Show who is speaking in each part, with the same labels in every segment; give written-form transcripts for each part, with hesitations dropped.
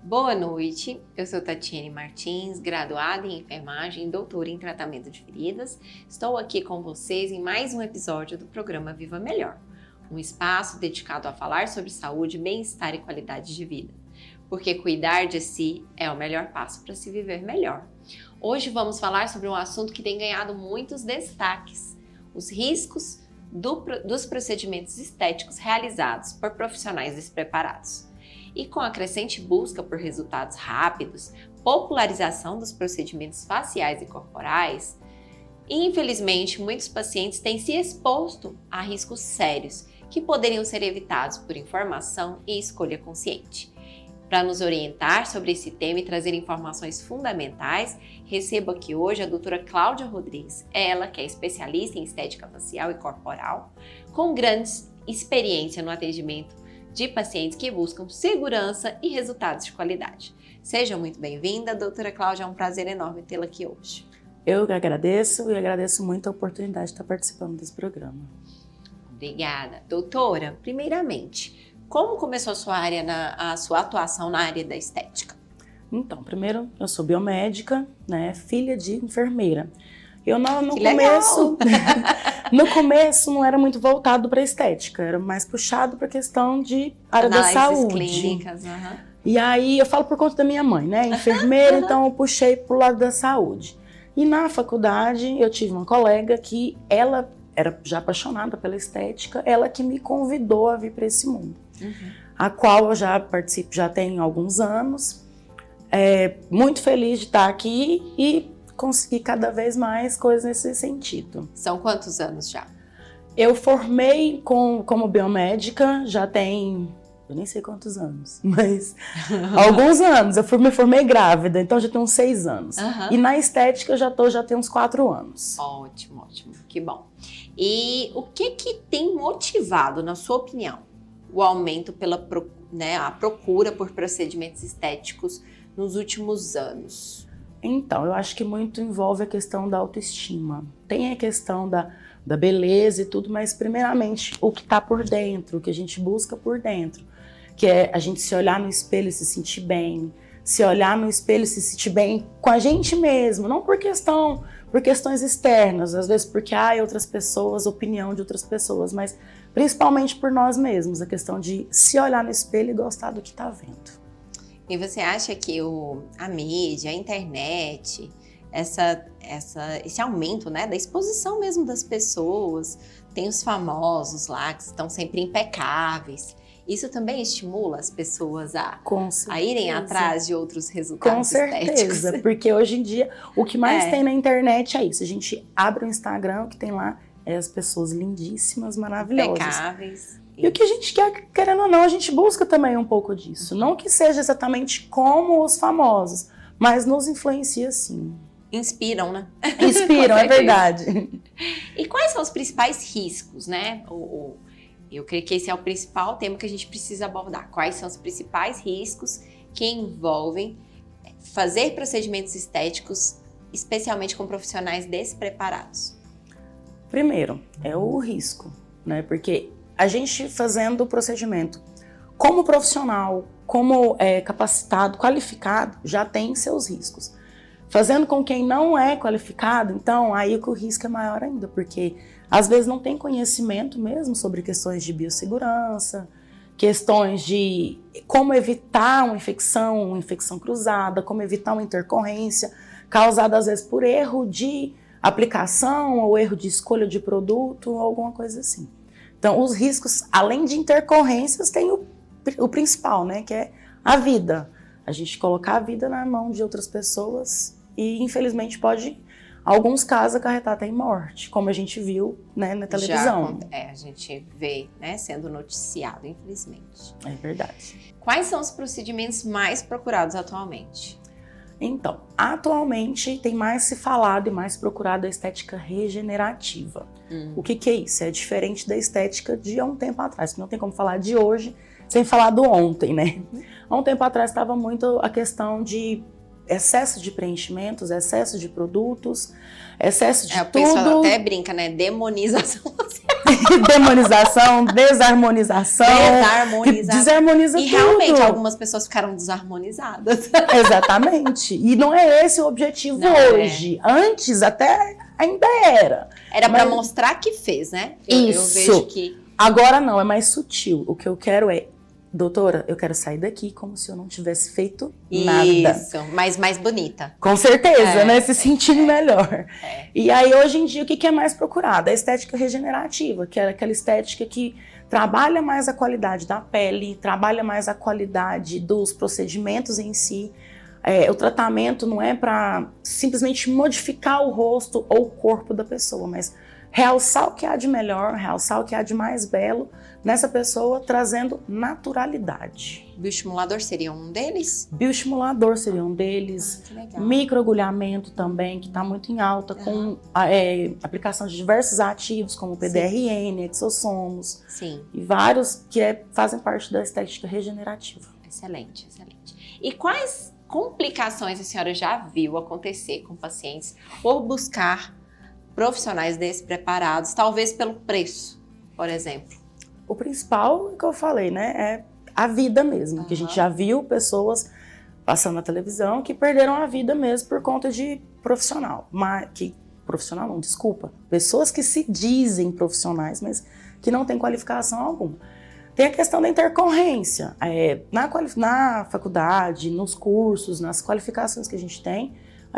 Speaker 1: Boa noite, eu sou Tatiane Martins, graduada em enfermagem e doutora em tratamento de feridas. Estou aqui com vocês em mais um episódio do programa Viva Melhor, um espaço dedicado a falar sobre saúde, bem-estar e qualidade de vida, porque cuidar de si é o melhor passo para se viver melhor. Hoje vamos falar sobre um assunto que tem ganhado muitos destaques, os riscos dos procedimentos estéticos realizados por profissionais despreparados. E com a crescente busca por resultados rápidos, popularização dos procedimentos faciais e corporais, infelizmente muitos pacientes têm se exposto a riscos sérios que poderiam ser evitados por informação e escolha consciente. Para nos orientar sobre esse tema e trazer informações fundamentais, recebo aqui hoje a doutora Cláudia Rodrigues, ela que é especialista em estética facial e corporal, com grande experiência no atendimento de pacientes que buscam segurança e resultados de qualidade. Seja muito bem-vinda, doutora Cláudia, é um prazer enorme tê-la aqui hoje.
Speaker 2: Eu que agradeço e agradeço muito a oportunidade de estar participando desse programa.
Speaker 1: Obrigada. Doutora, primeiramente, como começou a sua atuação na área da estética?
Speaker 2: Então, primeiro, eu sou biomédica, né, filha de enfermeira. Eu no começo não era muito voltado para estética, era mais puxado para questão de área da saúde.
Speaker 1: Clínicas,
Speaker 2: E aí eu falo por conta da minha mãe, né, enfermeira, então eu puxei pro lado da saúde. E na faculdade eu tive uma colega que ela era já apaixonada pela estética, ela que me convidou a vir para esse mundo, a qual eu já participo já tem alguns anos. Muito feliz de estar aqui e conseguir cada vez mais coisas nesse sentido.
Speaker 1: São quantos anos já?
Speaker 2: Eu formei como biomédica, já tem, eu nem sei quantos anos, mas alguns anos. Eu me formei grávida, então já tem uns 6 anos. E na estética já tem uns 4 anos.
Speaker 1: Ótimo, ótimo, que bom. E o que tem motivado, na sua opinião, o aumento a procura por procedimentos estéticos nos últimos anos?
Speaker 2: Então, eu acho que muito envolve a questão da autoestima. Tem a questão da beleza e tudo, mas primeiramente o que está por dentro, o que a gente busca por dentro, que é a gente se olhar no espelho e se sentir bem, se olhar no espelho e se sentir bem com a gente mesmo, não por questões externas, às vezes porque outras pessoas, opinião de outras pessoas, mas principalmente por nós mesmos, a questão de se olhar no espelho e gostar do que está vendo.
Speaker 1: E você acha que a mídia, a internet, esse aumento, né, da exposição mesmo das pessoas, tem os famosos lá que estão sempre impecáveis, isso também estimula as pessoas a irem atrás de outros resultados estéticos?
Speaker 2: Com certeza, porque hoje em dia o que mais tem na internet é isso. A gente abre o Instagram, o que tem lá é as pessoas lindíssimas, maravilhosas.
Speaker 1: Impecáveis.
Speaker 2: E o que a gente quer, querendo ou não, a gente busca também um pouco disso. Não que seja exatamente como os famosos, mas nos influencia sim.
Speaker 1: Inspiram, né?
Speaker 2: Inspiram, é verdade.
Speaker 1: E quais são os principais riscos, né? Eu creio que esse é o principal tema que a gente precisa abordar. Quais são os principais riscos que envolvem fazer procedimentos estéticos, especialmente com profissionais despreparados?
Speaker 2: Primeiro, é o risco, né? Porque a gente fazendo o procedimento como profissional, como capacitado, qualificado, já tem seus riscos. Fazendo com quem não é qualificado, então aí o risco é maior ainda, porque às vezes não tem conhecimento mesmo sobre questões de biossegurança, questões de como evitar uma infecção cruzada, como evitar uma intercorrência causada às vezes por erro de aplicação ou erro de escolha de produto ou alguma coisa assim. Então, os riscos, além de intercorrências, tem o principal, né, que é a vida. A gente colocar a vida na mão de outras pessoas e, infelizmente, pode, em alguns casos, acarretar até em morte, como a gente viu, né, na televisão.
Speaker 1: A gente vê, né, sendo noticiado, infelizmente.
Speaker 2: É verdade.
Speaker 1: Quais são os procedimentos mais procurados atualmente?
Speaker 2: Então, atualmente tem mais se falado e mais procurado a estética regenerativa. O que é isso? É diferente da estética de há um tempo atrás, porque não tem como falar de hoje sem falar do ontem, né? Há um tempo atrás estava muito a questão de excesso de preenchimentos, excesso de produtos, excesso de
Speaker 1: o
Speaker 2: tudo.
Speaker 1: pessoal até brinca, né? Demonização.
Speaker 2: Demonização, desarmonização. Desarmoniza
Speaker 1: e
Speaker 2: tudo.
Speaker 1: realmente algumas pessoas ficaram desarmonizadas.
Speaker 2: Exatamente. E não é esse o objetivo hoje. Antes até ainda era.
Speaker 1: Era para mostrar que fez, né? Eu vejo que...
Speaker 2: Agora não, é mais sutil. O que eu quero é, doutora, eu quero sair daqui como se eu não tivesse feito nada.
Speaker 1: Isso, mas mais bonita.
Speaker 2: Com certeza, né? Se sentindo melhor. E aí, hoje em dia, o que é mais procurado? A estética regenerativa, que é aquela estética que trabalha mais a qualidade da pele, trabalha mais a qualidade dos procedimentos em si. O tratamento não é para simplesmente modificar o rosto ou o corpo da pessoa, mas realçar o que há de melhor, realçar o que há de mais belo nessa pessoa, trazendo naturalidade.
Speaker 1: Bioestimulador seria um deles?
Speaker 2: Bioestimulador seria um deles.
Speaker 1: Que legal.
Speaker 2: Microagulhamento também, que está muito em alta, com aplicação de diversos ativos, como PDRN, exossomos.
Speaker 1: Sim.
Speaker 2: E vários que fazem parte da estética regenerativa.
Speaker 1: Excelente, excelente. E quais complicações a senhora já viu acontecer com pacientes por buscar profissionais despreparados, talvez pelo preço, por exemplo?
Speaker 2: O principal, que eu falei, né, é a vida mesmo, que a gente já viu pessoas passando na televisão que perderam a vida mesmo por conta de profissional. Profissional não, desculpa. Pessoas que se dizem profissionais, mas que não têm qualificação alguma. Tem a questão da intercorrência. Na faculdade, nos cursos, nas qualificações que a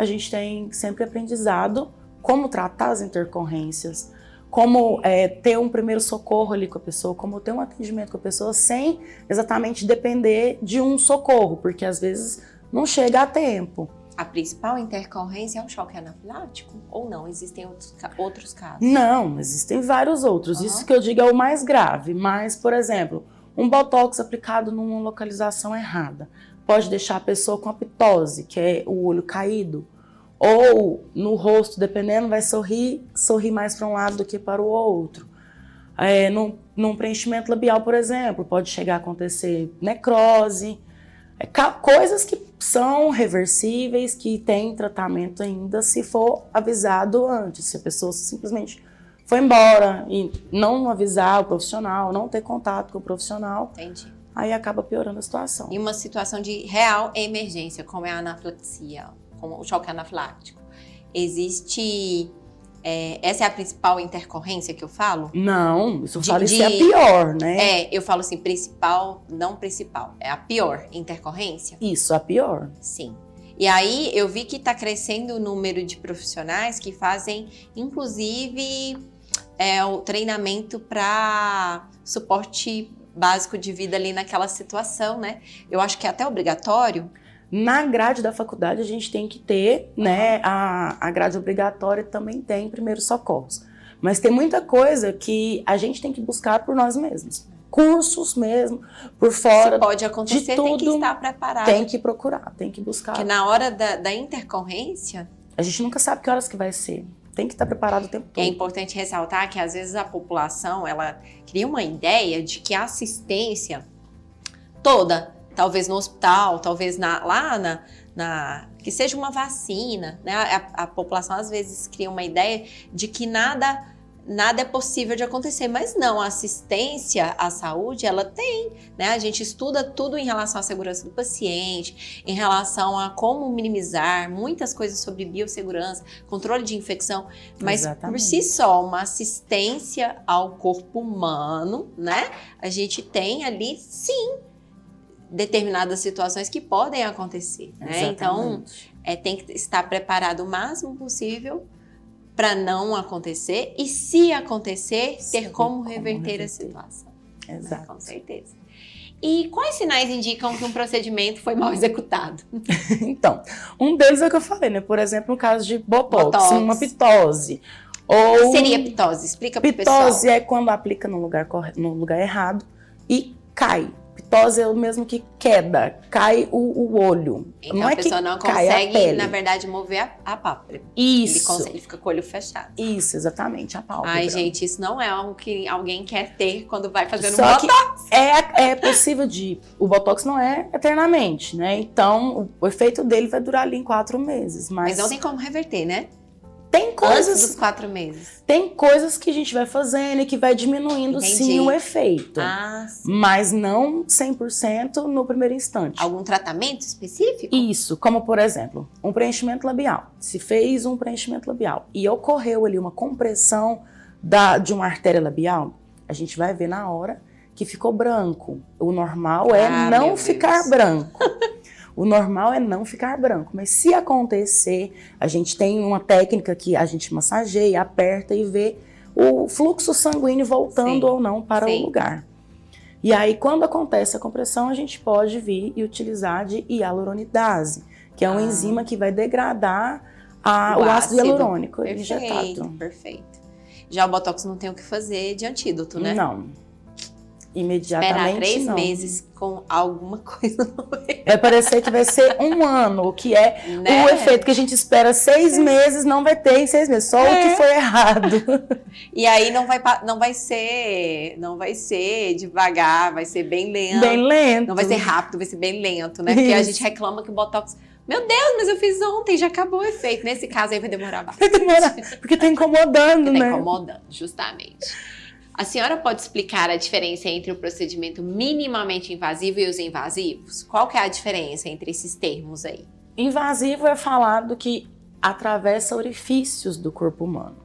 Speaker 2: gente tem sempre aprendizado como tratar as intercorrências, como ter um primeiro socorro ali com a pessoa, como ter um atendimento com a pessoa sem exatamente depender de um socorro, porque às vezes não chega a tempo.
Speaker 1: A principal intercorrência é o choque anafilático? Ou não? Existem outros casos?
Speaker 2: Não, existem vários outros. Isso que eu digo é o mais grave. Mas, por exemplo, um botox aplicado numa localização errada pode deixar a pessoa com a ptose, que é o olho caído. Ou no rosto, dependendo, vai sorrir mais para um lado do que para o outro. Num preenchimento labial, por exemplo, pode chegar a acontecer necrose. Coisas que são reversíveis, que tem tratamento ainda se for avisado antes. Se a pessoa simplesmente foi embora e não avisar o profissional, não ter contato com o profissional,
Speaker 1: entendi, aí
Speaker 2: acaba piorando a situação.
Speaker 1: E uma situação de real emergência, como é a anafilaxia, como o choque anafilático, existe... essa é a principal intercorrência que eu falo?
Speaker 2: Não, isso eu falo isso é a pior, né?
Speaker 1: Eu falo assim, principal, não principal. É a pior intercorrência?
Speaker 2: Isso, a pior.
Speaker 1: Sim. E aí eu vi que está crescendo o número de profissionais que fazem, inclusive, o treinamento para suporte básico de vida ali naquela situação, né? Eu acho que é até obrigatório.
Speaker 2: Na grade da faculdade a gente tem que ter, né, a grade obrigatória também tem primeiros socorros. Mas tem muita coisa que a gente tem que buscar por nós mesmos. Cursos mesmo, por fora.
Speaker 1: Se pode acontecer,
Speaker 2: tudo,
Speaker 1: tem que estar preparado.
Speaker 2: Tem que procurar, tem que buscar.
Speaker 1: Porque na hora da intercorrência...
Speaker 2: A gente nunca sabe que horas que vai ser. Tem que estar preparado o tempo todo.
Speaker 1: É importante ressaltar que às vezes a população, ela cria uma ideia de que a assistência toda... Talvez no hospital, talvez que seja uma vacina, né? A população às vezes cria uma ideia de que nada é possível de acontecer, mas não, a assistência à saúde, ela tem, né? A gente estuda tudo em relação à segurança do paciente, em relação a como minimizar muitas coisas sobre biossegurança, controle de infecção, mas por si só, uma assistência ao corpo humano, né? A gente tem ali, sim, determinadas situações que podem acontecer, né? Então, tem que estar preparado o máximo possível para não acontecer e, se acontecer, ter como reverter a situação.
Speaker 2: Exato.
Speaker 1: Né? Com certeza. E quais sinais indicam que um procedimento foi mal executado?
Speaker 2: Então, um deles é o que eu falei, né? Por exemplo, no caso de botox. Uma ptose. Ou...
Speaker 1: O que seria ptose? Explica para o pessoal.
Speaker 2: Ptose é quando aplica no lugar errado e cai. Ptose é o mesmo que queda, cai o olho.
Speaker 1: Então
Speaker 2: não
Speaker 1: a
Speaker 2: é
Speaker 1: pessoa
Speaker 2: que
Speaker 1: não
Speaker 2: cai a
Speaker 1: consegue,
Speaker 2: pele.
Speaker 1: na verdade, mover a pálpebra.
Speaker 2: Isso.
Speaker 1: Ele fica com o olho fechado.
Speaker 2: Isso, exatamente, a pálpebra.
Speaker 1: Ai, gente, isso não é algo que alguém quer ter quando vai fazendo
Speaker 2: Só
Speaker 1: botox.
Speaker 2: Que É possível o Botox não é eternamente, né? Então, o efeito dele vai durar ali em 4 meses.
Speaker 1: Mas não tem como reverter, né?
Speaker 2: Tem coisas...
Speaker 1: Antes dos 4 meses.
Speaker 2: Tem coisas que a gente vai fazendo e que vai diminuindo,
Speaker 1: Entendi.
Speaker 2: sim, o efeito.
Speaker 1: Sim.
Speaker 2: Mas não 100% no primeiro instante.
Speaker 1: Algum tratamento específico?
Speaker 2: Isso, como por exemplo, um preenchimento labial. Se fez um preenchimento labial e ocorreu ali uma compressão de uma artéria labial, a gente vai ver na hora que ficou branco. O normal é não ficar branco. O normal é não ficar branco, mas se acontecer, a gente tem uma técnica que a gente massageia, aperta e vê o fluxo sanguíneo voltando ou não para o lugar. E aí, quando acontece a compressão, a gente pode vir e utilizar de hialuronidase, que é uma enzima que vai degradar o ácido hialurônico injetado.
Speaker 1: Perfeito. Já o Botox não tem o que fazer de antídoto, né?
Speaker 2: Não. Imediatamente
Speaker 1: esperar 3
Speaker 2: não.
Speaker 1: meses com alguma coisa no meio.
Speaker 2: Vai parecer que vai ser 1 ano, o que é o efeito que a gente espera 6 meses, não vai ter em 6 meses, só o que foi errado.
Speaker 1: E aí não vai ser devagar, vai ser bem lento.
Speaker 2: Bem lento.
Speaker 1: Não vai ser rápido, vai ser bem lento, né? Porque a gente reclama que o Botox... Meu Deus, mas eu fiz ontem, já acabou o efeito. Nesse caso aí vai demorar bastante.
Speaker 2: Vai demorar, porque tá incomodando,
Speaker 1: porque
Speaker 2: né?
Speaker 1: Tá incomodando, justamente. A senhora pode explicar a diferença entre o procedimento minimamente invasivo e os invasivos? Qual que é a diferença entre esses termos aí?
Speaker 2: Invasivo é falado que atravessa orifícios do corpo humano.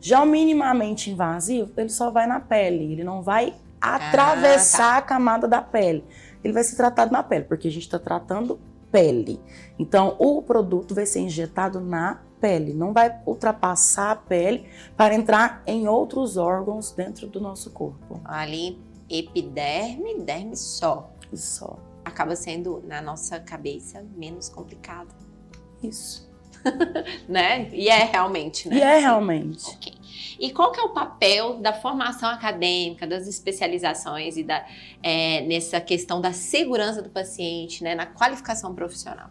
Speaker 2: Já o minimamente invasivo, ele só vai na pele, ele não vai atravessar a camada da pele. Ele vai ser tratado na pele, porque a gente está tratando pele. Então, o produto vai ser injetado na pele, não vai ultrapassar a pele para entrar em outros órgãos dentro do nosso corpo.
Speaker 1: Ali, epiderme, derme só.
Speaker 2: Só.
Speaker 1: Acaba sendo, na nossa cabeça, menos complicado.
Speaker 2: Isso.
Speaker 1: Né? E é realmente, né?
Speaker 2: E é realmente.
Speaker 1: Ok. E qual que é o papel da formação acadêmica, das especializações e nessa questão da segurança do paciente, né? Na qualificação profissional?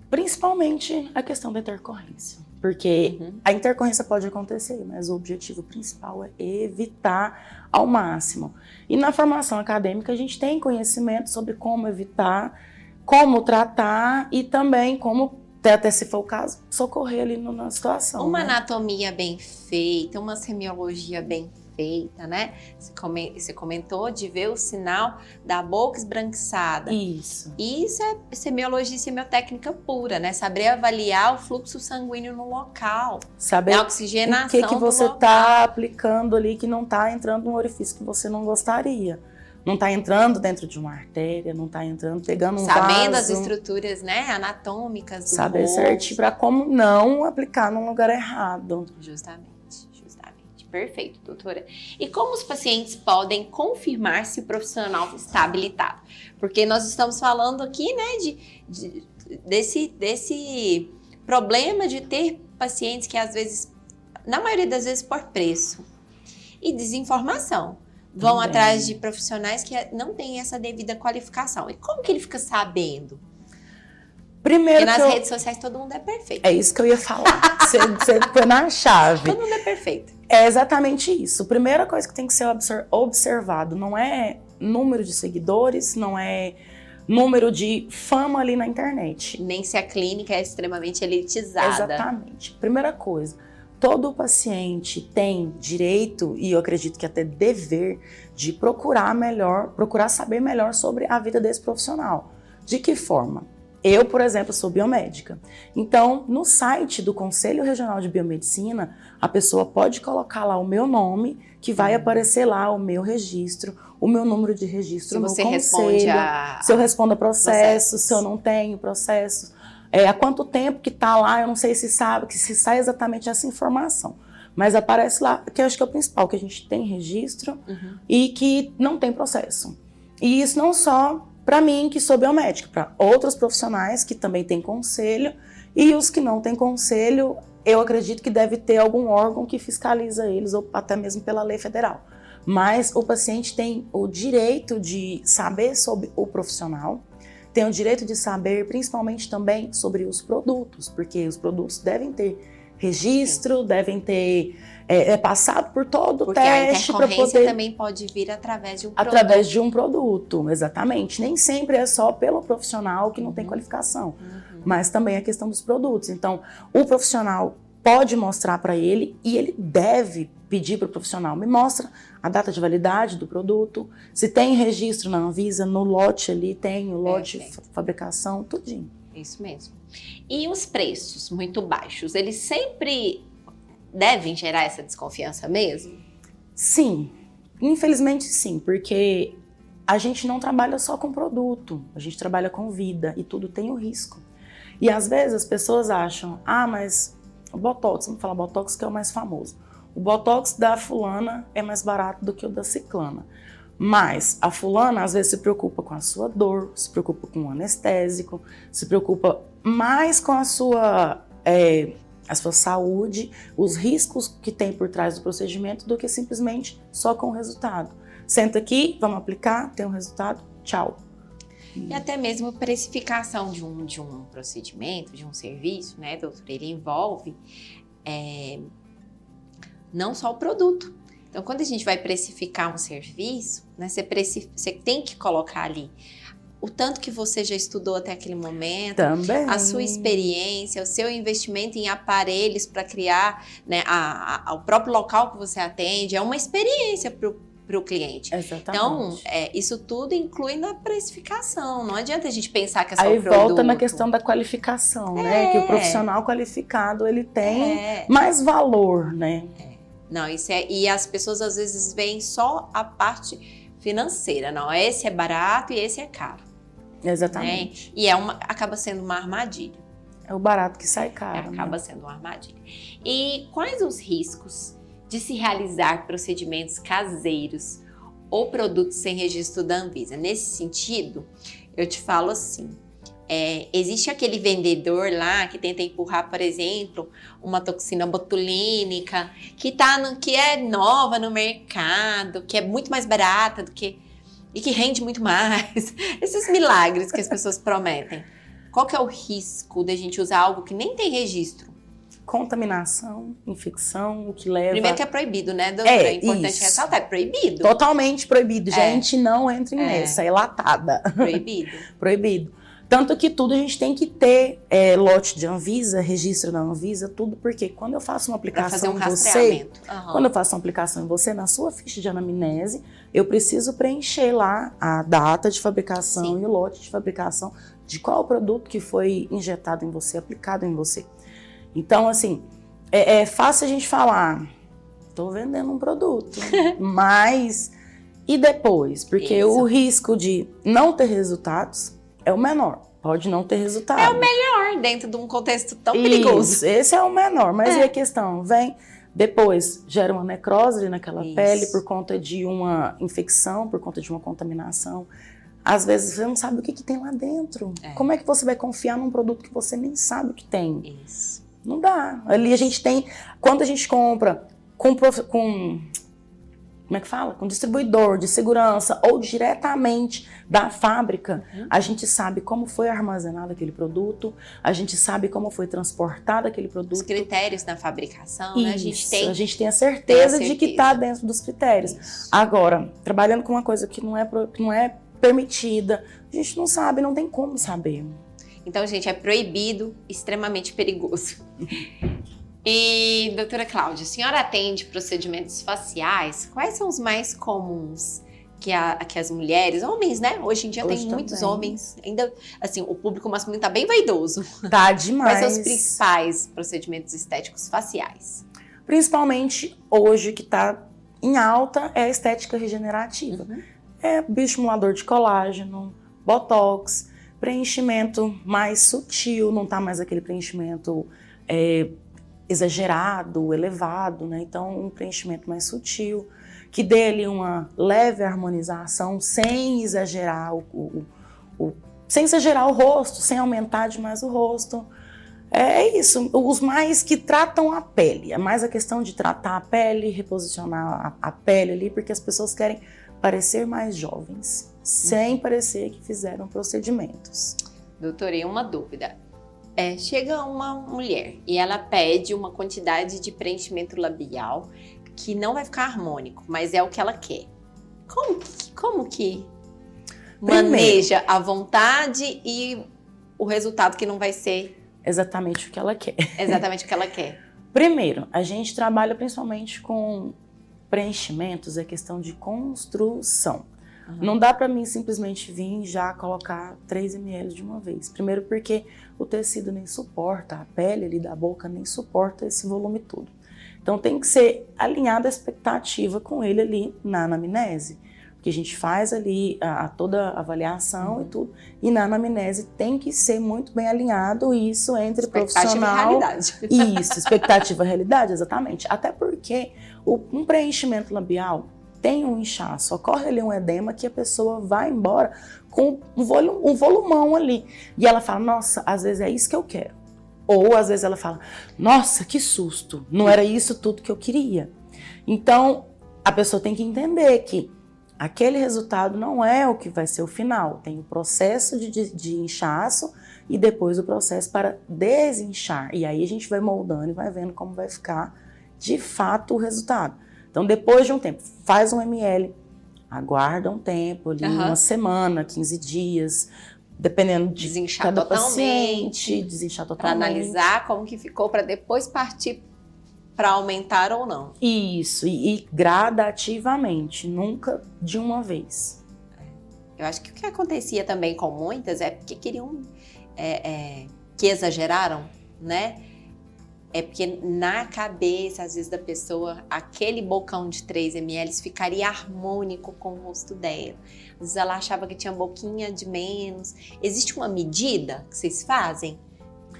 Speaker 2: Principalmente a questão da intercorrência, porque a intercorrência pode acontecer, mas o objetivo principal é evitar ao máximo. E na formação acadêmica a gente tem conhecimento sobre como evitar, como tratar e também como, até se for o caso, socorrer ali na situação.
Speaker 1: Uma anatomia bem feita, uma semiologia bem feita, né? Você comentou de ver o sinal da boca esbranquiçada.
Speaker 2: Isso.
Speaker 1: Isso é semiologia e semiotécnica pura, né? Saber avaliar o fluxo sanguíneo no local.
Speaker 2: Saber
Speaker 1: a oxigenação
Speaker 2: o que você está aplicando ali que não está entrando num orifício que você não gostaria. Não está entrando dentro de uma artéria, não está entrando, pegando um vaso.
Speaker 1: Sabendo as estruturas, né, anatômicas do
Speaker 2: Saber
Speaker 1: rosto.
Speaker 2: certinho para como não aplicar num lugar errado.
Speaker 1: Justamente. Perfeito, doutora. E como os pacientes podem confirmar se o profissional está habilitado? Porque nós estamos falando aqui, né, desse problema de ter pacientes que às vezes, na maioria das vezes por preço e desinformação, vão atrás de profissionais que não têm essa devida qualificação. E como que ele fica sabendo?
Speaker 2: Primeiro
Speaker 1: porque nas redes sociais todo mundo é perfeito.
Speaker 2: É isso que eu ia falar. Você foi na chave.
Speaker 1: Todo mundo é perfeito.
Speaker 2: É exatamente isso. A primeira coisa que tem que ser observado não é número de seguidores, não é número de fama ali na internet.
Speaker 1: Nem se a clínica é extremamente elitizada.
Speaker 2: Exatamente. Primeira coisa, todo paciente tem direito, e eu acredito que até dever, de procurar saber melhor sobre a vida desse profissional. De que forma? Eu, por exemplo, sou biomédica. Então, no site do Conselho Regional de Biomedicina, a pessoa pode colocar lá o meu nome, que vai aparecer lá o meu registro, o meu número de registro no conselho, se eu respondo a processo, se eu não tenho processo, há quanto tempo que está lá, eu não sei se sai exatamente essa informação. Mas aparece lá, que eu acho que é o principal, que a gente tem registro e que não tem processo. E isso não só para mim, que sou biomédica, para outros profissionais que também têm conselho, e os que não têm conselho, eu acredito que deve ter algum órgão que fiscaliza eles, ou até mesmo pela lei federal. Mas o paciente tem o direito de saber sobre o profissional, tem o direito de saber principalmente também sobre os produtos, porque os produtos devem ter registro, devem ter passado por todo o
Speaker 1: Porque
Speaker 2: teste para
Speaker 1: a intercorrência
Speaker 2: poder...
Speaker 1: também pode vir através de um produto.
Speaker 2: Através de um produto, exatamente. Nem sempre é só pelo profissional que não tem qualificação, mas também a questão dos produtos. Então, o profissional pode mostrar para ele e ele deve pedir para o profissional, me mostra a data de validade do produto, se tem registro na Anvisa, no lote ali tem o lote, fabricação, tudinho.
Speaker 1: Isso mesmo. E os preços muito baixos, eles sempre devem gerar essa desconfiança mesmo?
Speaker 2: Sim, infelizmente sim, porque a gente não trabalha só com produto, a gente trabalha com vida e tudo tem um risco. E às vezes as pessoas acham, mas o Botox, vamos falar Botox que é o mais famoso. O Botox da fulana é mais barato do que o da ciclana. Mas a fulana às vezes se preocupa com a sua dor, se preocupa com o anestésico, se preocupa mais com a sua saúde, os riscos que tem por trás do procedimento do que simplesmente só com o resultado. Senta aqui, vamos aplicar, tem um resultado, tchau.
Speaker 1: E até mesmo precificação de um procedimento, de um serviço, né, doutor? Ele envolve não só o produto. Então, quando a gente vai precificar um serviço, né, você tem que colocar ali o tanto que você já estudou até aquele momento,
Speaker 2: também
Speaker 1: a sua experiência, o seu investimento em aparelhos para criar, né, o próprio local que você atende, é uma experiência para o cliente.
Speaker 2: Exatamente.
Speaker 1: Então, isso tudo inclui na precificação. Não adianta a gente pensar que é só
Speaker 2: aí
Speaker 1: o produto.
Speaker 2: volta na questão da qualificação, né? Que o profissional qualificado, ele tem mais valor, né?
Speaker 1: Não, e as pessoas às vezes veem só a parte financeira. Não, esse é barato e esse é caro.
Speaker 2: Exatamente.
Speaker 1: Né? E acaba sendo uma armadilha.
Speaker 2: É o barato que sai caro.
Speaker 1: Acaba sendo uma armadilha. E quais os riscos de se realizar procedimentos caseiros ou produtos sem registro da Anvisa? Nesse sentido, eu te falo assim, existe aquele vendedor lá que tenta empurrar, por exemplo, uma toxina botulínica que é nova no mercado, que é muito mais barata e que rende muito mais. Esses milagres que as pessoas prometem. Qual que é o risco da gente usar algo que nem tem registro?
Speaker 2: Contaminação, infecção, o que leva...
Speaker 1: Primeiro que é proibido, né, doutora? É importante
Speaker 2: isso.
Speaker 1: ressaltar, é proibido.
Speaker 2: Totalmente proibido. Gente, não entre nessa, é latada.
Speaker 1: Proibido.
Speaker 2: Proibido. Tanto que tudo a gente tem que ter lote de Anvisa, registro da Anvisa, tudo, porque quando eu faço uma aplicação em você, quando eu faço uma aplicação em você, na sua ficha de anamnese, eu preciso preencher lá a data de fabricação e o lote de fabricação de qual produto que foi injetado em você, aplicado em você. Então, assim, é fácil a gente falar, estou vendendo um produto, mas e depois? Porque o risco de não ter resultados é o menor, pode não ter resultado.
Speaker 1: É o melhor dentro de um contexto tão perigoso.
Speaker 2: Esse é o menor, mas e a questão? Vem, depois gera uma necrose ali naquela pele por conta de uma infecção, por conta de uma contaminação. Às vezes você não sabe o que tem lá dentro. Como é que você vai confiar num produto que você nem sabe o que tem?
Speaker 1: Isso.
Speaker 2: Não dá. Ali a gente tem, quando a gente compra com como é que fala? Com distribuidor de segurança ou diretamente da fábrica, a gente sabe como foi armazenado aquele produto, a gente sabe como foi transportado aquele produto. Os
Speaker 1: critérios da fabricação,
Speaker 2: né? A gente tem a certeza de que está dentro dos critérios. Isso. Agora, trabalhando com uma coisa que não é permitida, a gente não sabe, não tem como saber.
Speaker 1: Então, gente, é proibido, extremamente perigoso. E, doutora Cláudia, a senhora atende procedimentos faciais? Quais são os mais comuns que as mulheres, homens, né? Hoje em dia tem muitos homens, ainda, assim, o público masculino tá bem vaidoso.
Speaker 2: Tá demais.
Speaker 1: Quais são os principais procedimentos estéticos faciais?
Speaker 2: Principalmente hoje, que tá em alta, é a estética regenerativa. É bioestimulador de colágeno, botox, preenchimento mais sutil, não tá mais aquele preenchimento exagerado, elevado, né? Então, um preenchimento mais sutil, que dê ali uma leve harmonização, sem exagerar sem exagerar o rosto, sem aumentar demais o rosto. É isso, os mais que tratam a pele, é mais a questão de tratar a pele, reposicionar a pele ali, porque as pessoas querem parecer mais jovens, sem parecer que fizeram procedimentos.
Speaker 1: Doutora, e uma dúvida. chega uma mulher e ela pede uma quantidade de preenchimento labial que não vai ficar harmônico, mas é o que ela quer. Como que maneja a vontade e o resultado que não vai ser
Speaker 2: exatamente o que ela quer?
Speaker 1: Exatamente o que ela quer.
Speaker 2: Primeiro, a gente trabalha principalmente com preenchimentos, é questão de construção. Não dá para mim simplesmente vir e já colocar 3 ml de uma vez. Primeiro porque o tecido nem suporta, a pele ali da boca nem suporta esse volume todo. Então tem que ser alinhada a expectativa com ele ali na anamnese. Porque a gente faz ali toda a avaliação e tudo. E na anamnese tem que ser muito bem alinhado isso entre profissional...
Speaker 1: Expectativa e realidade.
Speaker 2: Isso, expectativa e realidade, exatamente. Até porque um preenchimento labial tem um inchaço, ocorre ali um edema que a pessoa vai embora com um volumão ali. E ela fala, nossa, às vezes é isso que eu quero. Ou às vezes ela fala, nossa, que susto, não era isso tudo que eu queria. Então, a pessoa tem que entender que aquele resultado não é o que vai ser o final. Tem o processo de inchaço e depois o processo para desinchar. E aí a gente vai moldando e vai vendo como vai ficar de fato o resultado. Então, depois de um tempo, faz 1 ml, aguarda um tempo, ali, uma semana, 15 dias, dependendo de
Speaker 1: desinchar
Speaker 2: cada
Speaker 1: totalmente,
Speaker 2: paciente, desinchar
Speaker 1: para
Speaker 2: totalmente.
Speaker 1: analisar como que ficou, para depois partir para aumentar ou não.
Speaker 2: Isso, e gradativamente, nunca de uma vez.
Speaker 1: Eu acho que o que acontecia também com muitas é porque queriam, que exageraram, né? É porque na cabeça, às vezes, da pessoa, aquele bocão de 3 ml ficaria harmônico com o rosto dela. Às vezes ela achava que tinha boquinha de menos. Existe uma medida que vocês fazem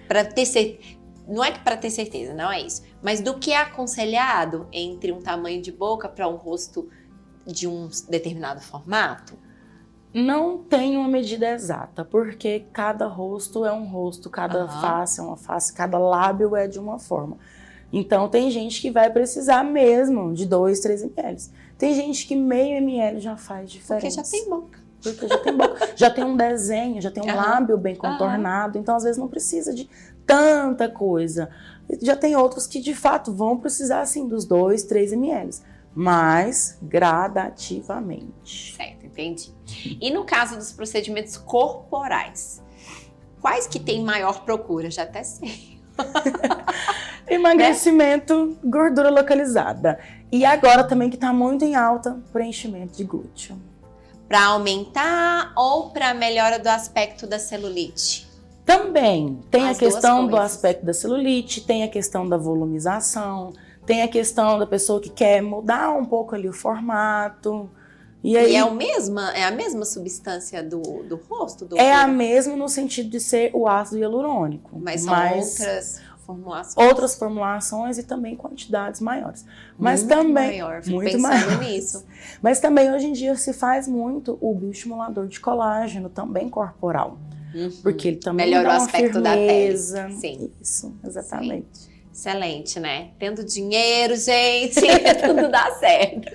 Speaker 1: para ter certeza? Não é que para ter certeza, não é isso. Mas do que é aconselhado entre um tamanho de boca para um rosto de um determinado formato?
Speaker 2: Não tem uma medida exata, porque cada rosto é um rosto, cada face é uma face, cada lábio é de uma forma. Então tem gente que vai precisar mesmo de 2, 3 ml. Tem gente que meio ml já faz diferença.
Speaker 1: Porque já tem boca.
Speaker 2: Porque já tem boca, já tem um desenho, já tem um lábio bem contornado, então às vezes não precisa de tanta coisa. Já tem outros que de fato vão precisar assim dos 2, 3 ml. Mas gradativamente.
Speaker 1: Certo, entendi. E no caso dos procedimentos corporais, quais que tem maior procura? Já até sei.
Speaker 2: Emagrecimento, gordura localizada. E agora também que está muito em alta, preenchimento de glúteo.
Speaker 1: Para aumentar ou para melhora do aspecto da celulite?
Speaker 2: Também tem
Speaker 1: As
Speaker 2: a questão
Speaker 1: duas
Speaker 2: do
Speaker 1: coisas.
Speaker 2: aspecto da celulite, tem a questão da volumização, tem a questão da pessoa que quer mudar um pouco ali o formato. E aí
Speaker 1: é a mesma substância do rosto?
Speaker 2: É a mesma no sentido de ser o ácido hialurônico.
Speaker 1: Mas são outras formulações.
Speaker 2: Outras formulações e também quantidades maiores. Mas
Speaker 1: muito
Speaker 2: também
Speaker 1: maior, fico
Speaker 2: muito
Speaker 1: pensando
Speaker 2: maior.
Speaker 1: nisso.
Speaker 2: Mas também hoje em dia se faz muito o bioestimulador de colágeno, também corporal. Porque ele também
Speaker 1: melhora
Speaker 2: dá
Speaker 1: o
Speaker 2: uma
Speaker 1: aspecto
Speaker 2: firmeza.
Speaker 1: da pele. Sim.
Speaker 2: Isso, exatamente.
Speaker 1: Sim. Excelente, né? Tendo dinheiro, gente, tudo dá certo.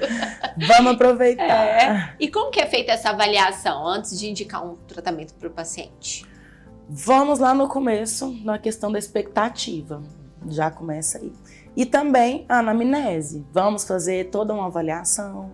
Speaker 2: Vamos aproveitar.
Speaker 1: E como que é feita essa avaliação antes de indicar um tratamento para o paciente?
Speaker 2: Vamos lá no começo, na questão da expectativa. Já começa aí. E também a anamnese. Vamos fazer toda uma avaliação.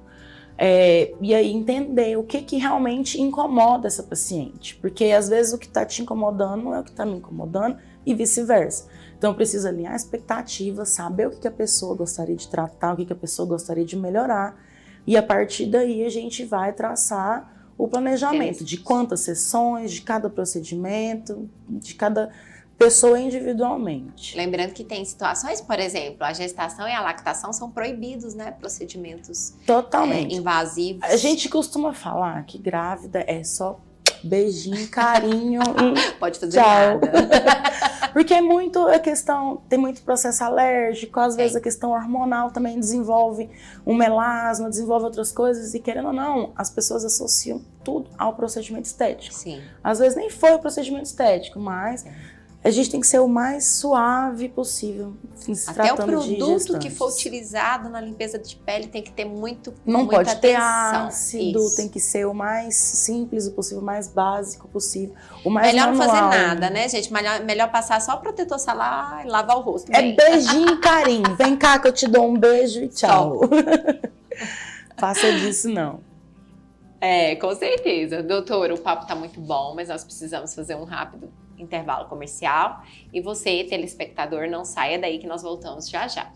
Speaker 2: E aí entender o que realmente incomoda essa paciente. Porque às vezes o que está te incomodando não é o que está me incomodando e vice-versa. Então precisa alinhar a expectativa, saber o que a pessoa gostaria de tratar, o que a pessoa gostaria de melhorar. E a partir daí a gente vai traçar o planejamento de quantas sessões, de cada procedimento, de cada pessoa individualmente.
Speaker 1: Lembrando que tem situações, por exemplo, a gestação e a lactação são proibidos, né? Procedimentos
Speaker 2: totalmente
Speaker 1: invasivos.
Speaker 2: A gente costuma falar que grávida é só beijinho, carinho e
Speaker 1: pode fazer
Speaker 2: tchau.
Speaker 1: nada.
Speaker 2: Porque é muito a questão, tem muito processo alérgico, às vezes a questão hormonal também desenvolve um melasma, desenvolve outras coisas e querendo ou não, as pessoas associam tudo ao procedimento estético.
Speaker 1: Sim.
Speaker 2: Às vezes nem foi o procedimento estético, mas A gente tem que ser o mais suave possível, se
Speaker 1: Até o
Speaker 2: tratando de
Speaker 1: produto
Speaker 2: gestantes.
Speaker 1: que for utilizado na limpeza de pele tem que ter muita
Speaker 2: Não pode ter
Speaker 1: atenção.
Speaker 2: ácido,
Speaker 1: Isso.
Speaker 2: tem que ser o mais simples possível, o mais básico possível, o mais
Speaker 1: Melhor não fazer
Speaker 2: manual.
Speaker 1: nada, né, gente? Melhor passar só protetor solar e lavar o rosto.
Speaker 2: É
Speaker 1: bem.
Speaker 2: beijinho e carinho. Vem cá que eu te dou um beijo e tchau. Faça disso não.
Speaker 1: Com certeza. Doutor, o papo tá muito bom, mas nós precisamos fazer um rápido intervalo comercial. E você, telespectador, não saia daí que nós voltamos já já.